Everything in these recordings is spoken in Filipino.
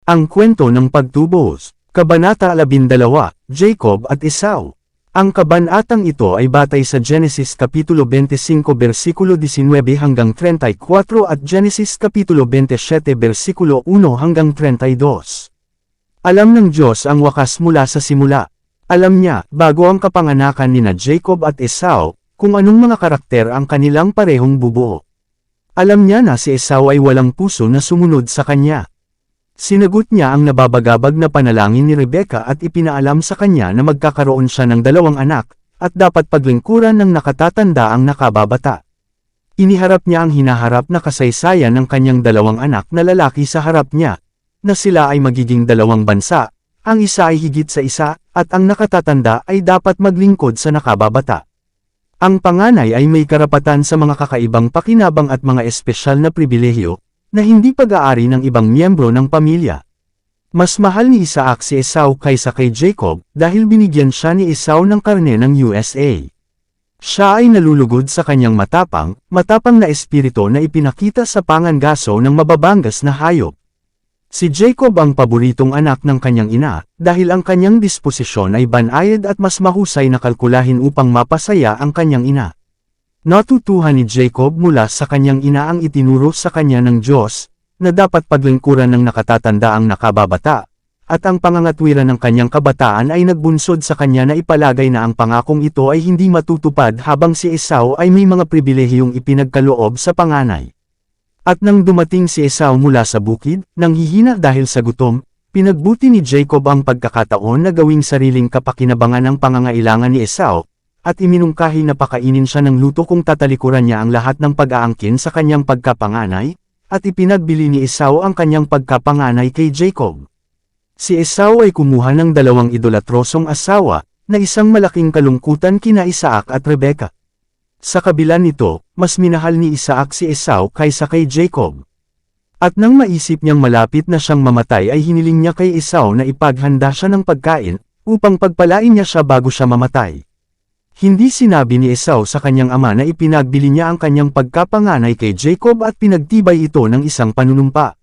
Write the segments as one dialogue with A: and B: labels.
A: Ang kwento ng pagtubos, Kabanata 12, Jacob at Esau. Ang kabanatang ito ay batay sa Genesis Kapitulo 25 versikulo 19 hanggang 34 at Genesis Kapitulo 27 versikulo 1 hanggang 32. Alam ng Diyos ang wakas mula sa simula. Alam niya, bago ang kapanganakan nina Jacob at Esau, kung anong mga karakter ang kanilang parehong bubuo. Alam niya na si Esau ay walang puso na sumunod sa kanya. Sinagot niya ang nababagabag na panalangin ni Rebecca at ipinaalam sa kanya na magkakaroon siya ng 2 anak, at dapat paglingkuran ng nakatatanda ang nakababata. Iniharap niya ang hinaharap na kasaysayan ng kanyang 2 anak na lalaki sa harap niya, na sila ay magiging 2 bansa, ang isa ay higit sa isa, at ang nakatatanda ay dapat maglingkod sa nakababata. Ang panganay ay may karapatan sa mga kakaibang pakinabang at mga espesyal na pribilehyo, na hindi pag-aari ng ibang miyembro ng pamilya. Mas mahal ni Isaac si Esau kaysa kay Jacob dahil binigyan siya ni Esau ng karne ng USA. Siya ay nalulugod sa kanyang matapang na espiritu na ipinakita sa pangangaso ng mababangas na hayop. Si Jacob ang paboritong anak ng kanyang ina dahil ang kanyang disposisyon ay banayad at mas mahusay na kalkulahin upang mapasaya ang kanyang ina. Natutuhan ni Jacob mula sa kanyang ina ang itinuro sa kanya ng Diyos, na dapat paglingkuran ng nakatatanda ang nakababata, at ang pangangatwiran ng kanyang kabataan ay nagbunsod sa kanya na ipalagay na ang pangakong ito ay hindi matutupad habang si Esau ay may mga pribilehiyong ipinagkaloob sa panganay. At nang dumating si Esau mula sa bukid, nang hihina dahil sa gutom, pinagbuti ni Jacob ang pagkakataon na gawing sariling kapakinabangan ang pangangailangan ni Esau, at iminungkahi na pakainin siya ng luto kung tatalikuran niya ang lahat ng pag-aangkin sa kanyang pagkapanganay, at ipinagbili ni Esau ang kanyang pagkapanganay kay Jacob. Si Esau ay kumuha ng 2 idolatrosong asawa, na isang malaking kalungkutan kina Isaac at Rebecca. Sa kabila nito, mas minahal ni Isaac si Esau kaysa kay Jacob. At nang maisip niyang malapit na siyang mamatay ay hiniling niya kay Esau na ipaghanda siya ng pagkain, upang pagpalain niya siya bago siya mamatay. Hindi sinabi ni Esau sa kanyang ama na ipinagbili niya ang kanyang pagkapanganay kay Jacob at pinagtibay ito ng isang panunumpa.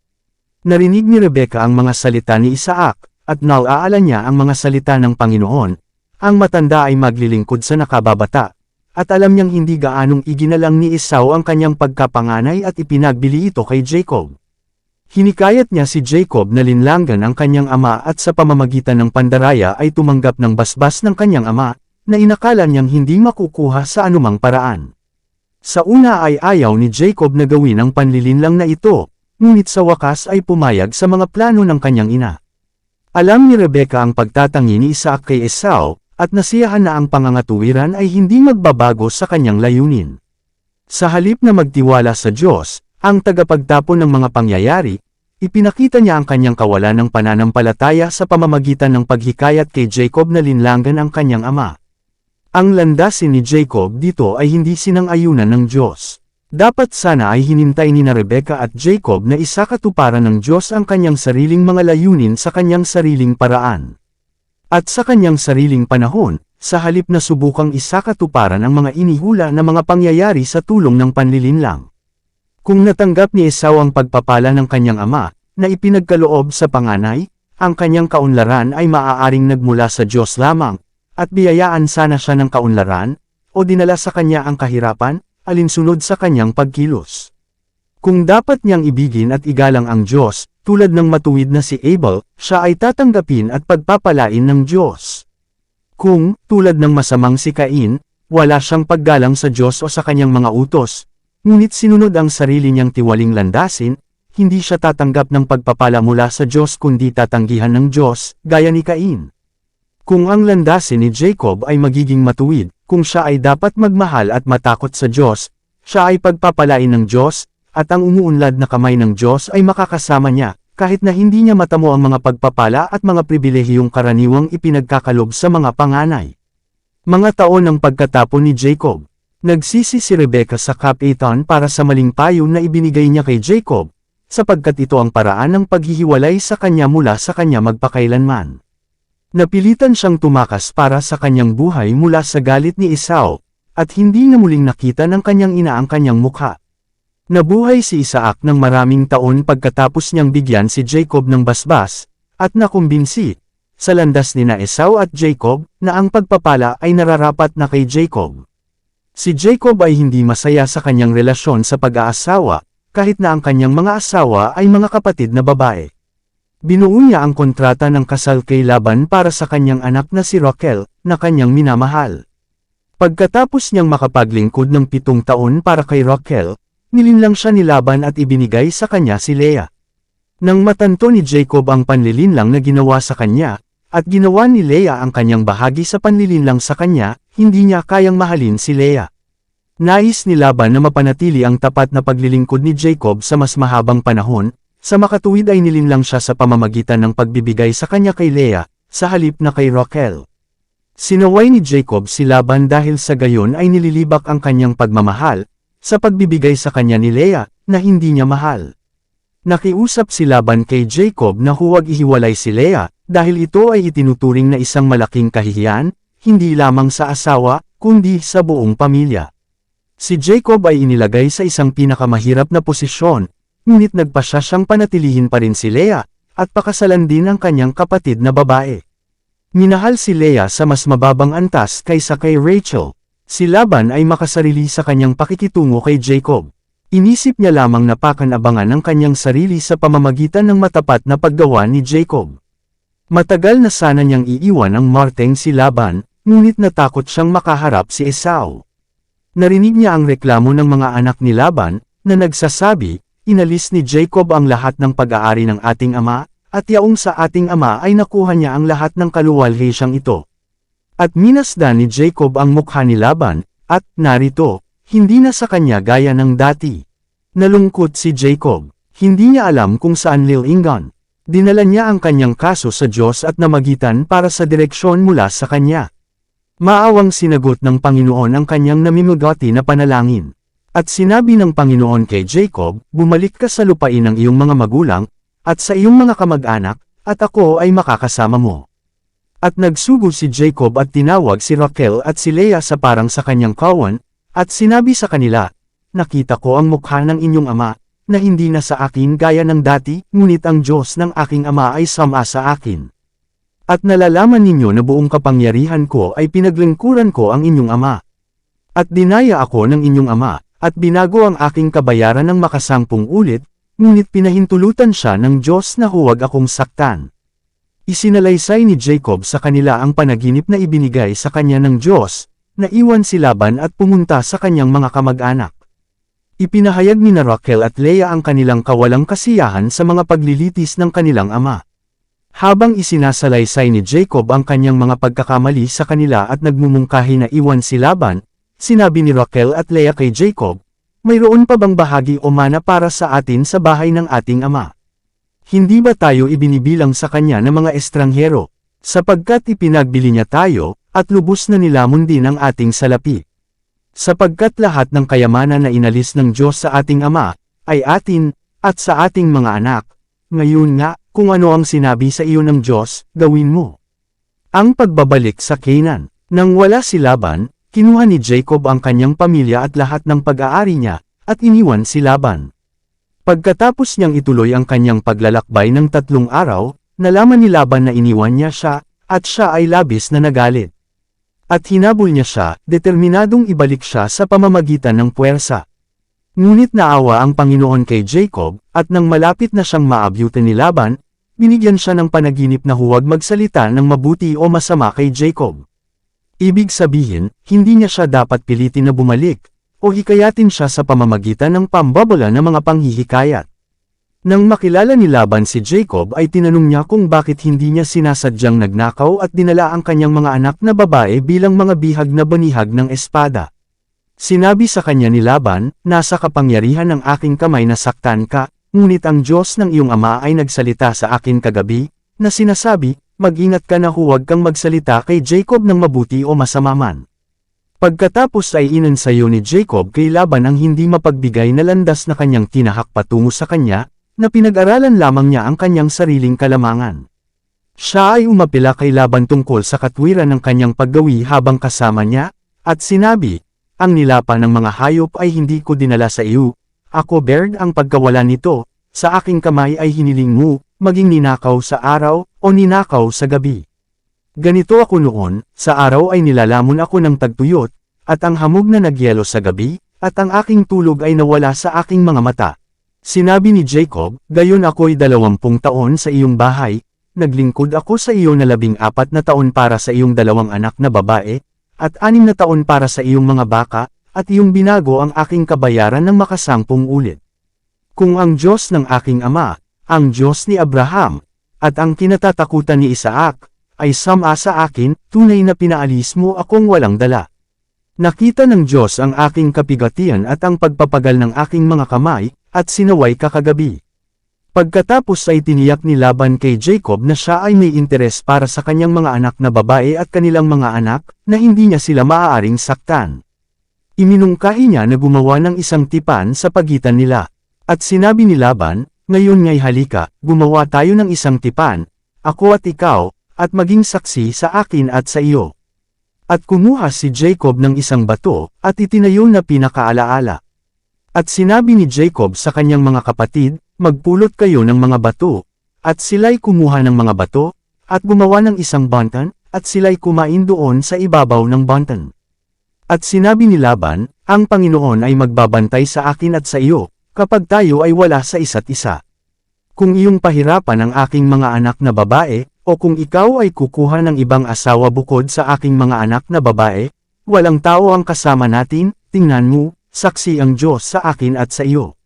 A: Narinig ni Rebecca ang mga salita ni Isaac, at naalala niya ang mga salita ng Panginoon. Ang matanda ay maglilingkod sa nakababata, at alam niyang hindi gaanong iginalang ni Esau ang kanyang pagkapanganay at ipinagbili ito kay Jacob. Hinikayat niya si Jacob na linlangan ang kanyang ama at sa pamamagitan ng pandaraya ay tumanggap ng basbas ng kanyang ama, na inakala niyang hindi makukuha sa anumang paraan. Sa una ay ayaw ni Jacob na gawin ang panlilinlang na ito, ngunit sa wakas ay pumayag sa mga plano ng kanyang ina. Alam ni Rebecca ang pagtatangi ni Isaac kay Esau, at nasiyahan na ang pangangatuwiran ay hindi magbabago sa kanyang layunin. Sa halip na magtiwala sa Diyos, ang tagapagtapon ng mga pangyayari, ipinakita niya ang kanyang kawalan ng pananampalataya sa pamamagitan ng paghikayat kay Jacob na linlangan ang kanyang ama. Ang landasin ni Jacob dito ay hindi sinang-ayunan ng Diyos. Dapat sana ay hinintay ni Rebecca at Jacob na isakatuparan ng Diyos ang kanyang sariling mga layunin sa kanyang sariling paraan. At sa kanyang sariling panahon, sa halip na subukang isakatuparan ang mga inihula na mga pangyayari sa tulong ng panlilinlang. Kung natanggap ni Esau ang pagpapala ng kanyang ama, na ipinagkaloob sa panganay, ang kanyang kaunlaran ay maaaring nagmula sa Diyos lamang, at biyayaan sana siya ng kaunlaran, o dinala sa kanya ang kahirapan, alinsunod sa kanyang pagkilos. Kung dapat niyang ibigin at igalang ang Diyos, tulad ng matuwid na si Abel, siya ay tatanggapin at pagpapalain ng Diyos. Kung, tulad ng masamang si Cain, wala siyang paggalang sa Diyos o sa kanyang mga utos, ngunit sinunod ang sarili niyang tiwaling landasin, hindi siya tatanggap ng pagpapala mula sa Diyos kundi tatanggihan ng Diyos, gaya ni Cain. Kung ang landasin ni Jacob ay magiging matuwid, kung siya ay dapat magmahal at matakot sa Diyos, siya ay pagpapalain ng Diyos, at ang umuunlad na kamay ng Diyos ay makakasama niya, kahit na hindi niya matamo ang mga pagpapala at mga pribilehiyong karaniwang ipinagkakalob sa mga panganay. Mga taon ng pagkatapon ni Jacob, nagsisi si Rebecca sa Cap-Eton para sa maling payo na ibinigay niya kay Jacob, sapagkat ito ang paraan ng paghihiwalay sa kanya mula sa kanya magpakailanman. Napilitan siyang tumakas para sa kanyang buhay mula sa galit ni Esau, at hindi na muling nakita ng kanyang ina ang kanyang mukha. Nabuhay si Isaac ng maraming taon pagkatapos niyang bigyan si Jacob ng basbas, at nakumbinsi, sa landas ni Esau at Jacob, na ang pagpapala ay nararapat na kay Jacob. Si Jacob ay hindi masaya sa kanyang relasyon sa pag-aasawa, kahit na ang kanyang mga asawa ay mga kapatid na babae. Binuo niya ang kontrata ng kasal kay Laban para sa kanyang anak na si Rachel, na kanyang minamahal. Pagkatapos niyang makapaglingkod ng 7 taon para kay Rachel, nilinlang siya ni Laban at ibinigay sa kanya si Leah. Nang matanto ni Jacob ang panlilinlang na ginawa sa kanya, at ginawa ni Leah ang kanyang bahagi sa panlilinlang sa kanya, hindi niya kayang mahalin si Leah. Nais ni Laban na mapanatili ang tapat na paglilingkod ni Jacob sa mas mahabang panahon, sa makatuwid ay nilinlang siya sa pamamagitan ng pagbibigay sa kanya kay Leah, sa halip na kay Rachel. Sinaway ni Jacob si Laban dahil sa gayon ay nililibak ang kanyang pagmamahal, sa pagbibigay sa kanya ni Leah, na hindi niya mahal. Nakiusap si Laban kay Jacob na huwag ihiwalay si Leah, dahil ito ay itinuturing na isang malaking kahihiyan, hindi lamang sa asawa, kundi sa buong pamilya. Si Jacob ay inilagay sa isang pinakamahirap na posisyon, ngunit nagpasya siyang panatilihin pa rin si Leah, at pakasalan din ang kanyang kapatid na babae. Minahal si Leah sa mas mababang antas kaysa kay Rachel. Si Laban ay makasarili sa kanyang pakikitungo kay Jacob. Inisip niya lamang na pakanabangan ang kanyang sarili sa pamamagitan ng matapat na paggawa ni Jacob. Matagal na sana niyang iiwan ang marteng si Laban, ngunit natakot siyang makaharap si Esau. Narinig niya ang reklamo ng mga anak ni Laban, na nagsasabi, inalis ni Jacob ang lahat ng pag-aari ng ating ama, at yaong sa ating ama ay nakuha niya ang lahat ng kaluwalhatiang ito. At minasdan ni Jacob ang mukha ni Laban, at narito, hindi na sa kanya gaya ng dati. Nalungkot si Jacob, hindi niya alam kung saan lilingan. Dinala niya ang kanyang kaso sa Diyos at namagitan para sa direksyon mula sa kanya. Maawang sinagot ng Panginoon ang kanyang namimugati na panalangin. At sinabi ng Panginoon kay Jacob, bumalik ka sa lupain ng iyong mga magulang, at sa iyong mga kamag-anak, at ako ay makakasama mo. At nagsugo si Jacob at tinawag si Rachel at si Leah sa parang sa kanyang kawan, at sinabi sa kanila, nakita ko ang mukha ng inyong ama, na hindi na sa akin gaya ng dati, ngunit ang Diyos ng aking ama ay sama sa akin. At nalalaman ninyo na buong kapangyarihan ko ay pinaglingkuran ko ang inyong ama. At dinaya ako ng inyong ama, at binago ang aking kabayaran ng makasampung ulit, ngunit pinahintulutan siya ng Diyos na huwag akong saktan. Isinalaysay ni Jacob sa kanila ang panaginip na ibinigay sa kanya ng Diyos, na iwan si Laban at pumunta sa kanyang mga kamag-anak. Ipinahayag ni Rachel at Leah ang kanilang kawalang kasiyahan sa mga paglilitis ng kanilang ama. Habang isinasalaysay ni Jacob ang kanyang mga pagkakamali sa kanila at nagmumungkahi na iwan si Laban, sinabi ni Rachel at Leah kay Jacob, mayroon pa bang bahagi o mana para sa atin sa bahay ng ating ama? Hindi ba tayo ibinibilang sa kanya ng mga estranghero, sapagkat ipinagbili niya tayo, at lubos na nilamon din ang ating salapi? Sapagkat lahat ng kayamanan na inalis ng Diyos sa ating ama, ay atin, at sa ating mga anak. Ngayon nga, kung ano ang sinabi sa iyo ng Diyos, gawin mo. Ang pagbabalik sa Canaan. Nang wala si Laban, kinuha ni Jacob ang kanyang pamilya at lahat ng pag-aari niya, at iniwan si Laban. Pagkatapos niyang ituloy ang kanyang paglalakbay ng 3 araw, nalaman ni Laban na iniwan niya siya, at siya ay labis na nagalit. At hinabol niya siya, determinadong ibalik siya sa pamamagitan ng puwersa. Ngunit naawa ang Panginoon kay Jacob, at nang malapit na siyang maabyutin ni Laban, binigyan siya ng panaginip na huwag magsalita ng mabuti o masama kay Jacob. Ibig sabihin, hindi niya siya dapat pilitin na bumalik, o hikayatin siya sa pamamagitan ng pambabala ng mga panghihikayat. Nang makilala ni Laban si Jacob ay tinanong niya kung bakit hindi niya sinasadyang nagnakaw at dinala ang kanyang mga anak na babae bilang mga bihag na banihag ng espada. Sinabi sa kanya ni Laban, nasa kapangyarihan ng aking kamay na saktan ka, ngunit ang Diyos ng iyong ama ay nagsalita sa akin kagabi, na sinasabi, mag-ingat ka na huwag kang magsalita kay Jacob ng mabuti o masama man. Pagkatapos ay inensayo ni Jacob kay Laban ang hindi mapagbigay na landas na kanyang tinahak patungo sa kanya, na pinag-aralan lamang niya ang kanyang sariling kalamangan. Siya ay umapila kay Laban tungkol sa katwiran ng kanyang paggawi habang kasama niya, at sinabi, ang nilapa ng mga hayop ay hindi ko dinala sa iyo, ako Baird ang pagkawala nito, sa aking kamay ay hiniling mo, maging ninakaw sa araw, o ninakaw sa gabi. Ganito ako noon, sa araw ay nilalamon ako ng tagtuyot, at ang hamog na nagyelo sa gabi, at ang aking tulog ay nawala sa aking mga mata. Sinabi ni Jacob, gayon ako'y 20 taon sa iyong bahay, naglingkod ako sa iyo na 14 na taon para sa iyong 2 anak na babae, at 6 na taon para sa iyong mga baka, at iyong binago ang aking kabayaran ng makasampung ulit. Kung ang Diyos ng aking ama, ang Diyos ni Abraham, at ang kinatatakutan ni Isaac, ay sama sa akin, tunay na pinaalis mo akong walang dala. Nakita ng Diyos ang aking kapigatian at ang pagpapagal ng aking mga kamay, at sinaway kakagabi. Pagkatapos ay tiniyak ni Laban kay Jacob na siya ay may interes para sa kanyang mga anak na babae at kanilang mga anak, na hindi niya sila maaaring saktan. Iminungkahi niya na gumawa ng isang tipan sa pagitan nila. At sinabi ni Laban, ngayon nga'y halika, gumawa tayo ng isang tipan, ako at ikaw, at maging saksi sa akin at sa iyo. At kumuha si Jacob ng isang bato, at itinayo na pinakaalaala. At sinabi ni Jacob sa kanyang mga kapatid, magpulot kayo ng mga bato, at sila'y kumuha ng mga bato, at gumawa ng isang bantan, at sila'y kumain doon sa ibabaw ng bantan. At sinabi ni Laban, ang Panginoon ay magbabantay sa akin at sa iyo, kapag tayo ay wala sa isa't isa. Kung iyong pahirapan ang aking mga anak na babae, o kung ikaw ay kukuha ng ibang asawa bukod sa aking mga anak na babae, walang tao ang kasama natin, tingnan mo, saksi ang Diyos sa akin at sa iyo.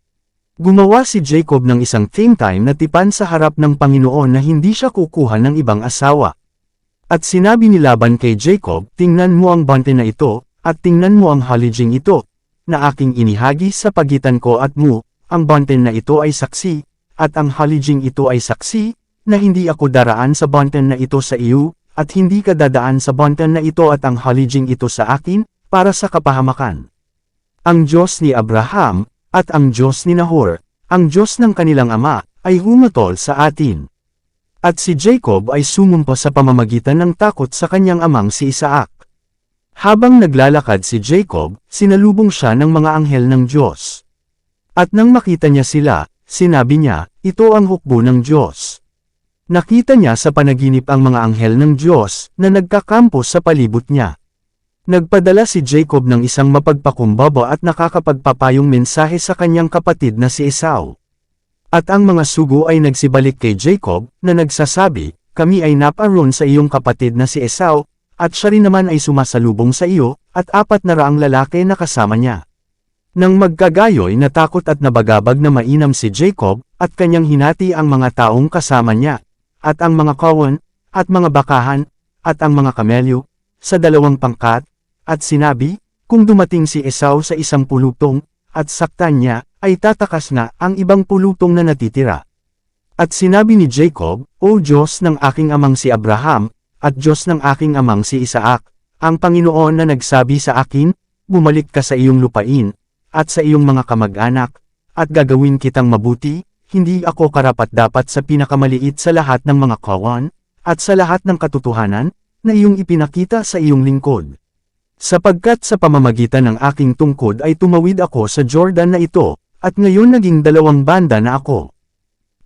A: Gumawa si Jacob ng isang time na tipan sa harap ng Panginoon na hindi siya kukuha ng ibang asawa. At sinabi ni Laban kay Jacob, tingnan mo ang bante na ito, at tingnan mo ang halijing ito, na aking inihagi sa pagitan ko at mo, ang banten na ito ay saksi, at ang halijing ito ay saksi, na hindi ako daraan sa banten na ito sa iyo, at hindi ka dadaan sa banten na ito at ang halijing ito sa akin, para sa kapahamakan. Ang Diyos ni Abraham, at ang Diyos ni Nahor, ang Diyos ng kanilang ama, ay humatol sa atin. At si Jacob ay sumumpa sa pamamagitan ng takot sa kanyang amang si Isaac. Habang naglalakad si Jacob, sinalubong siya ng mga anghel ng Diyos. At nang makita niya sila, sinabi niya, ito ang hukbo ng Diyos. Nakita niya sa panaginip ang mga anghel ng Diyos, na nagkakampo sa palibot niya. Nagpadala si Jacob ng isang mapagpakumbaba at nakakapagpapayong mensahe sa kanyang kapatid na si Esau. At ang mga sugo ay nagsibalik kay Jacob, na nagsasabi, kami ay naparoon sa iyong kapatid na si Esau, at siya rin naman ay sumasalubong sa iyo, at 400 lalaki na kasama niya. Nang magkagayoy natakot at nabagabag na mainam si Jacob, at kanyang hinati ang mga taong kasama niya, at ang mga kawan, at mga bakahan, at ang mga kamelyo, sa 2 pangkat, at sinabi, kung dumating si Esau sa isang pulutong, at saktan niya, ay tatakas na ang ibang pulutong na natitira. At sinabi ni Jacob, O Diyos ng aking amang si Abraham, at Diyos ng aking amang si Isaac, ang Panginoon na nagsabi sa akin, bumalik ka sa iyong lupain, at sa iyong mga kamag-anak, at gagawin kitang mabuti, hindi ako karapat-dapat sa pinakamaliit sa lahat ng mga kawan, at sa lahat ng katotohanan, na iyong ipinakita sa iyong lingkod. Sapagkat sa pamamagitan ng aking tungkod ay tumawid ako sa Jordan na ito, at ngayon naging 2 banda na ako.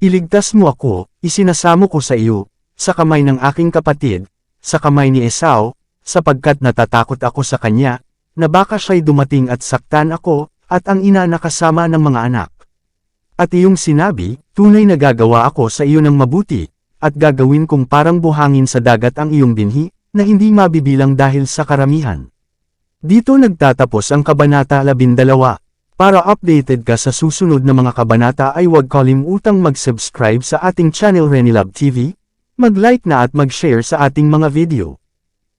A: Iligtas mo ako, isinasamo ko sa iyo, sa kamay ng aking kapatid, sa kamay ni Esau, sapagkat natatakot ako sa kanya, na baka siya'y dumating at saktan ako, at ang ina nakasama ng mga anak. At iyong sinabi, tunay na gagawa ako sa iyo ng mabuti, at gagawin kong parang buhangin sa dagat ang iyong binhi, na hindi mabibilang dahil sa karamihan. Dito nagtatapos ang Kabanata 12. Para updated ka sa susunod na mga kabanata ay huwag kalimutang mag-subscribe sa ating channel Renilab TV, mag-like na at mag-share sa ating mga video.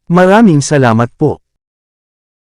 A: Maraming salamat po.